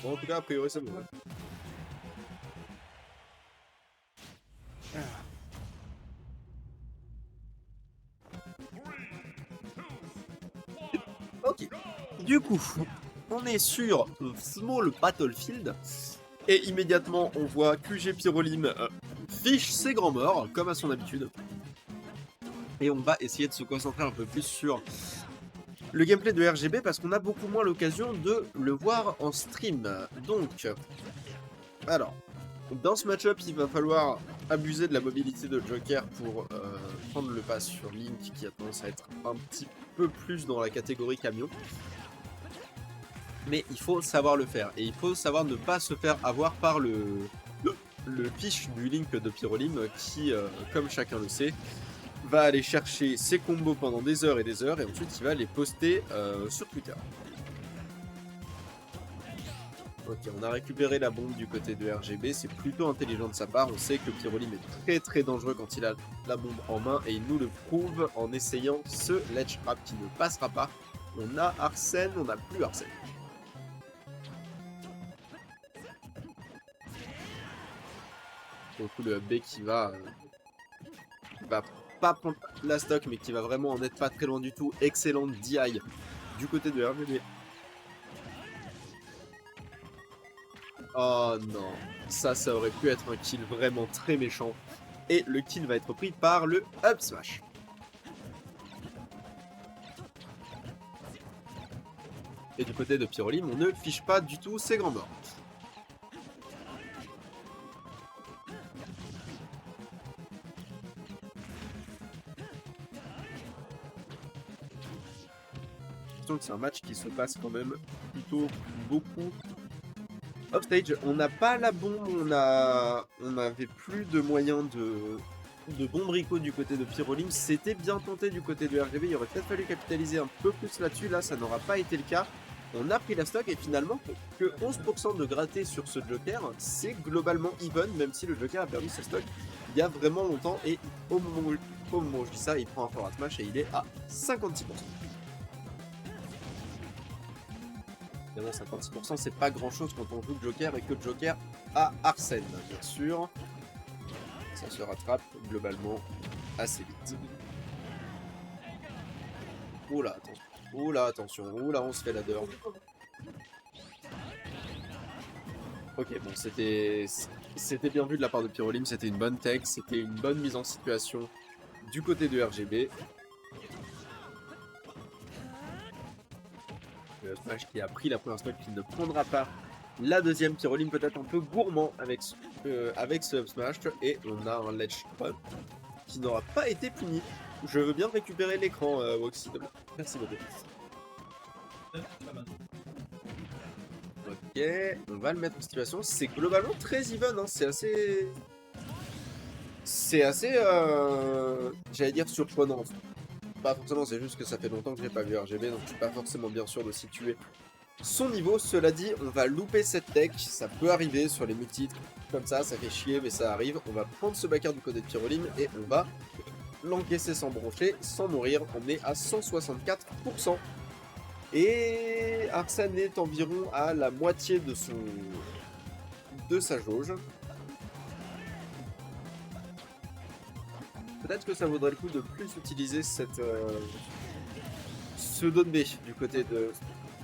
Bon, en tout cas, a priori, c'est bon. Ok. Du coup, on est sur Small Battlefield. Et immédiatement, on voit QG Pyrolim fiche ses grands morts, comme à son habitude. Et on va essayer de se concentrer un peu plus sur le gameplay de RGB parce qu'on a beaucoup moins l'occasion de le voir en stream. Donc, alors, dans ce match-up, il va falloir abuser de la mobilité de Joker pour prendre le pas sur Link qui a tendance à être un petit peu plus dans la catégorie camion. Mais il faut savoir le faire et il faut savoir ne pas se faire avoir par le fiche du Link de Pyrolim qui, comme chacun le sait, va aller chercher ses combos pendant des heures et ensuite il va les poster sur Twitter. Ok, on a récupéré la bombe du côté de RGB, c'est plutôt intelligent de sa part, on sait que Pyrolim est très très dangereux quand il a la bombe en main et il nous le prouve en essayant ce ledge trap qui ne passera pas. On a Arsène, on n'a plus Arsène. Pour le coup le B qui va pas prendre la stock mais qui va vraiment en être pas très loin du tout. Excellente DI du côté de RGB. Oh non, ça aurait pu être un kill vraiment très méchant. Et le kill va être pris par le up smash. Et du côté de Pyrolim, on ne fiche pas du tout ses grands morts. C'est un match qui se passe quand même plutôt beaucoup offstage. On n'a pas la bombe, on n'avait plus de moyens de bons bricots du côté de Pyrolim. C'était bien tenté du côté de RGB, il aurait peut-être fallu capitaliser un peu plus là-dessus. Là, ça n'aura pas été le cas. On a pris la stock et finalement, que 11% de gratté sur ce Joker, c'est globalement even, même si le Joker a perdu sa stock il y a vraiment longtemps. Et au moment où je dis ça, il prend un forward smash et il est à 56%. Évidemment, 56%, c'est pas grand chose quand on joue Joker et que Joker a Arsène, bien sûr. Ça se rattrape globalement assez vite. Oula, attention. Oula, attention. Oula, on se fait la dehors. Ok, bon, c'était bien vu de la part de Pyrolim, c'était une bonne tech, c'était une bonne mise en situation du côté de RGB. Le Smash qui a pris la première stock, qui ne prendra pas la deuxième. Pyrolim peut-être un peu gourmand avec ce up smash. Et on a un ledge trap qui n'aura pas été puni. Je veux bien récupérer l'écran, Woxy. Merci beaucoup. Ok, on va le mettre en situation. C'est globalement très even, hein. C'est assez, j'allais dire surprenant. Pas forcément, c'est juste que ça fait longtemps que j'ai pas vu RGB, donc je suis pas forcément bien sûr de situer son niveau. Cela dit, on va louper cette tech, ça peut arriver sur les multi-titres comme ça fait chier, mais ça arrive. On va prendre ce backer du côté de Pyrolim et on va l'encaisser sans broncher, sans mourir. On est à 164%. Et Arsène est environ à la moitié de sa jauge. Peut-être que ça vaudrait le coup de plus utiliser ce don B du côté de...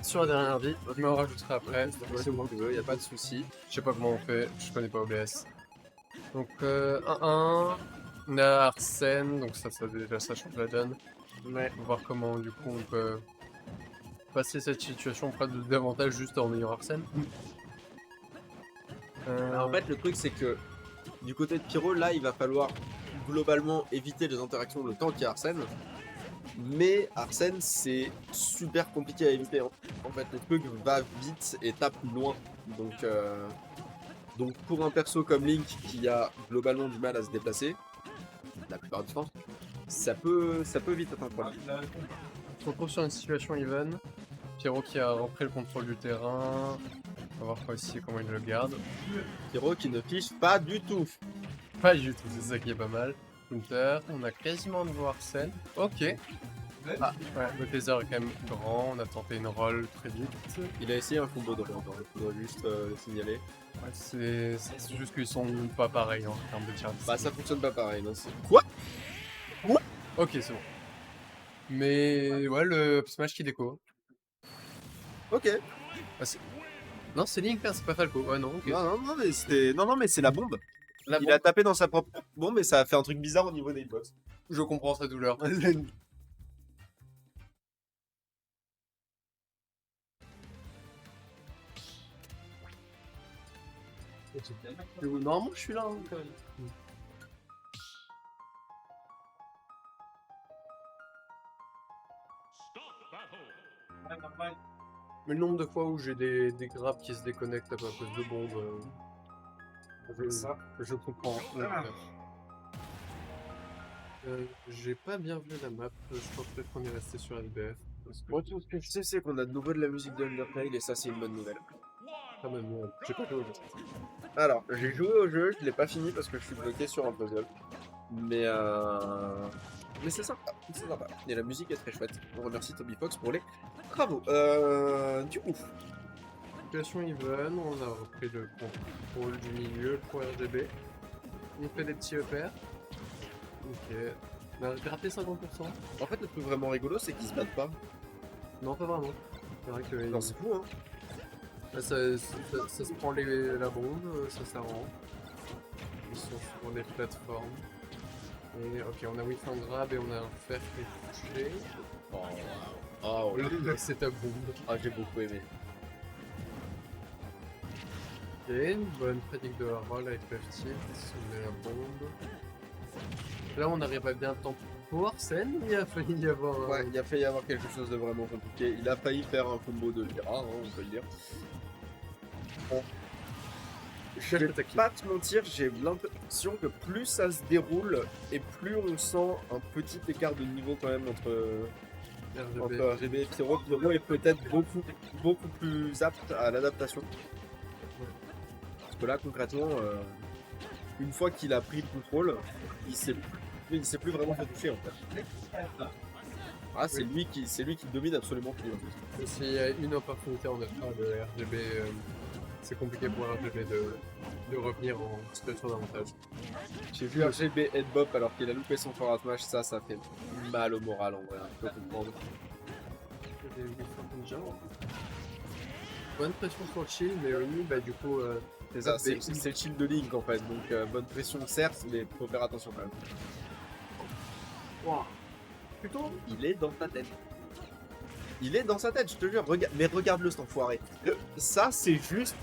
Sur la dernière vie, je me rajouterai après, c'est bon, il n'y a pas de souci. je sais pas comment on fait, je connais pas OBS. Donc 1-1, on a Arsène, donc ça déjà ça change la donne. Ouais. On va voir comment du coup on peut passer cette situation, pas de davantage juste en ayant Arsène. Alors, en fait, le truc c'est que du côté de Pyro, là, il va falloir globalement éviter les interactions le temps qu'il y a Arsène. Mais Arsène, c'est super compliqué à éviter. En fait, le truc va vite et tape loin. Donc pour un perso comme Link qui a globalement du mal à se déplacer, la plupart du temps, ça peut vite être un problème. On se retrouve sur une situation even. Pyro qui a repris le contrôle du terrain. On va voir quoi ici, comment il le garde. Pyro qui ne fiche pas du tout. Pas du tout, c'est ça qui est pas mal. Counter, on a quasiment de voir Arsène. Ok. Ah, ouais, le taser est quand même grand, on a tenté une roll très vite. Il a essayé un combo de roll, il faudrait juste le signaler. Ouais, c'est juste qu'ils sont pas pareils en termes de tir. Bah ça fonctionne pas pareil, non c'est... Quoi? Ok, c'est bon. Mais ouais, le up smash qui déco. Ok. Ah, non, c'est Link, hein, c'est pas Falco. Ouais, non, ok. Non, mais c'était... Non, mais c'est la bombe. La Il bombe. a tapé dans sa propre bombe et ça a fait un truc bizarre au niveau des hitbox. Je comprends sa douleur. Normalement, je suis là, hein, quand même. Mais le nombre de fois où j'ai des grappes qui se déconnectent à cause de bombes, je comprends. J'ai pas bien vu la map, je pense peut-être qu'on est resté sur LBF. Parce que Moi, tout ce que je sais, c'est qu'on a de nouveau de la musique de Undertale et ça, c'est une bonne nouvelle. quand même, j'ai pas joué au jeu. Alors, j'ai joué au jeu, je l'ai pas fini parce que je suis bloqué sur un puzzle. Mais c'est sympa, c'est sympa. Et la musique est très chouette. On remercie Toby Fox pour les travaux. Du coup, Situation even, on a repris le contrôle du milieu pour RGB. On fait des petits EPR. Ok. On a gratté 50%. en fait, le truc vraiment rigolo, c'est qu'ils se battent pas. Non, pas vraiment. C'est vrai que Non, c'est fou, hein. là, ça se prend la bombe, ça s'arrange. Ils sont sur des plateformes. Et ok, on a whiff un grab et on a un fer qui est touché. Oh, Le setup bombe. ah, j'ai beaucoup aimé. Ok, une bonne pratique de la roll avec le tilt, on met la bombe. Là, on arrive à bien temps pour Arsène, il a failli y avoir. Ouais, il a failli y avoir quelque chose de vraiment compliqué. Il a failli faire un combo de Vira, hein, on peut le dire. Bon. Je vais pas te mentir, j'ai l'impression que plus ça se déroule et plus on sent un petit écart de niveau quand même entre RGB et Pyro. Pyro est peut-être beaucoup plus apte à l'adaptation. Parce que là, concrètement, une fois qu'il a pris le contrôle, il sait plus vraiment fait toucher en fait. Ah, c'est lui qui domine absolument tout. S'il y a une opportunité en ultra de RGB, c'est compliqué pour RGB de revenir en situation d'avantage. J'ai vu RGB headbop alors qu'il a loupé son forward smash, ça fait mal au moral en vrai, je peux comprendre. Bonne pression sur le shield, mais oui, bah du coup. C'est ça, c'est le shield de Link en fait, donc bonne pression certes, mais faut faire attention quand même. Wow. Plutôt. Il est dans ta tête. Il est dans sa tête, je te jure. Mais regarde-le cet enfoiré. Ça c'est juste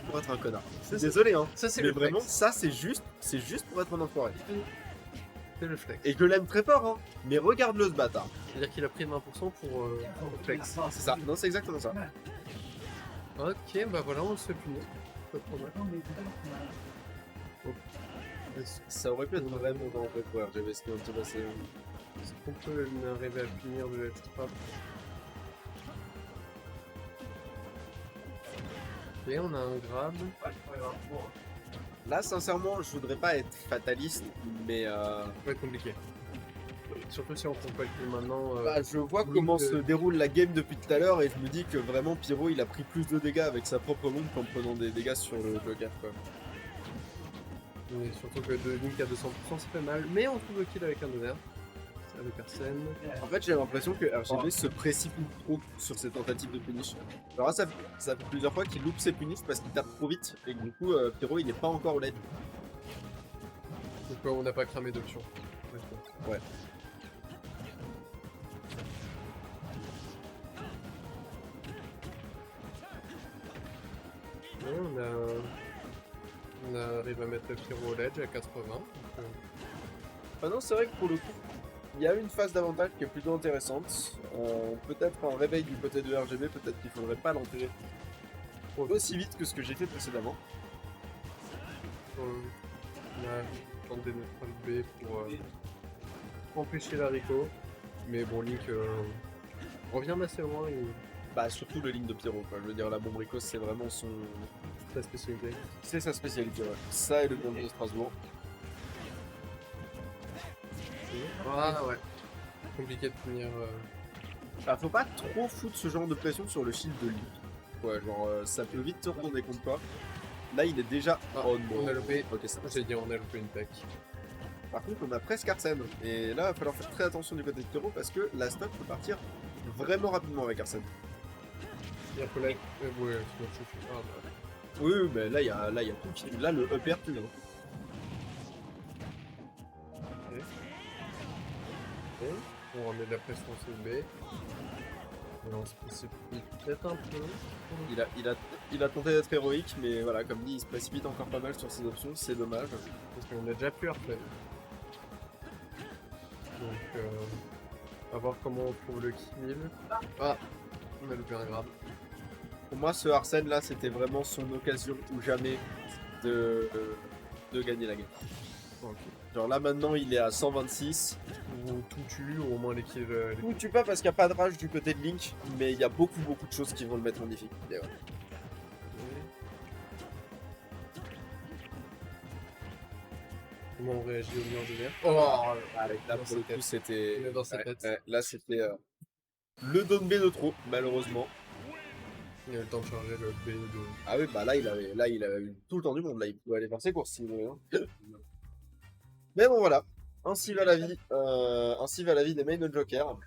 pour être un connard. Désolé hein. Ça c'est mais le vraiment, flex. ça c'est juste pour être un enfoiré. C'est le flex. Et je l'aime très fort hein. Mais regarde-le ce bâtard. C'est-à-dire qu'il a pris 20% pour le flex. C'est ça. Non, c'est exactement ça. Ok, bah voilà, on se fait punir. Pas de problème. Ça aurait pu être vraiment dangereux pour RGB ce qui vient de se passer. Est-ce qu'on peut arriver à punir de l'extra? Et on a un grab. Là, sincèrement, je voudrais pas être fataliste, mais Ça va être compliqué. Surtout si on compte pas le plus maintenant. bah, je vois comment se déroule la game depuis tout à l'heure et je me dis que vraiment Pyro il a pris plus de dégâts avec sa propre bombe qu'en prenant des dégâts sur le Joker quoi. Mais surtout que de Link à 200% ça fait mal. Mais on trouve le kill avec un honneur. Avec Arsène. En fait, j'ai l'impression que RGB se précipite trop sur ses tentatives de punish. Alors là, ça fait plusieurs fois qu'il loupe ses punish parce qu'il tape trop vite et que du coup, Pyro il est pas encore au lead. Donc on n'a pas cramé d'options. Ouais. Ouais, on arrive à mettre le Pyro au ledge à 80. Ah non, c'est vrai que pour le coup, il y a une phase d'avantage qui est plutôt intéressante. Peut-être un réveil du côté de RGB, peut-être qu'il faudrait pas l'enterrer aussi vite que ce que j'ai fait précédemment. On a tenté de mettre un B pour empêcher l'haricot. Mais bon, Link revient d'assez loin. Bah, surtout le ligne de Pyro, quoi. Je veux dire, la bombe Ricos, c'est vraiment sa spécialité. C'est sa spécialité, ouais. Ça et le Gambit de Strasbourg. Ah ouais. compliqué de tenir. Bah, faut pas trop foutre ce genre de pression sur le shield de Link. Ouais, genre, ça peut vite te retourner contre toi. Là, il est déjà. Ah, Oh non. on a loupé. Ok, ça. J'ai dit on a loupé une tech. Par contre, on a presque Arsène. Et là, il va falloir faire très attention du côté de Pyro parce que la stock peut partir vraiment rapidement avec Arsène. Il faut la. Ouais, sinon je suis. Ah, bah. Oui, mais là, il y a tout qui. Là, le upper tue. Hein. Ok. On remet de la pression sur le B. Et on se précipite peut-être un peu. Il a tenté d'être héroïque, mais voilà, comme dit, il se précipite encore pas mal sur ses options, c'est dommage. Parce qu'on a déjà pu replay. Donc, on va voir comment on trouve le kill. Ah, on a loupé un grab. Pour moi, ce Arsène là, c'était vraiment son occasion ou jamais de gagner la game. Ok. Genre là, maintenant, il est à 126. Ou tout tue, ou au moins les kills. Tout tue pas parce qu'il n'y a pas de rage du côté de Link, mais il y a beaucoup de choses qui vont le mettre en difficulté. Ouais. Comment on réagit au mur de verre? Oh, Là, pour le coup, c'était. On est dans sa tête. Là, c'était le don B de trop, malheureusement. Il a eu le temps de charger le B de. Ah oui, bah là, il avait eu tout le temps du monde. Là, il pouvait aller faire ses courses s'il voulait. Hein. Mais bon, voilà. Ainsi va la vie. Ainsi va la vie des main de Joker.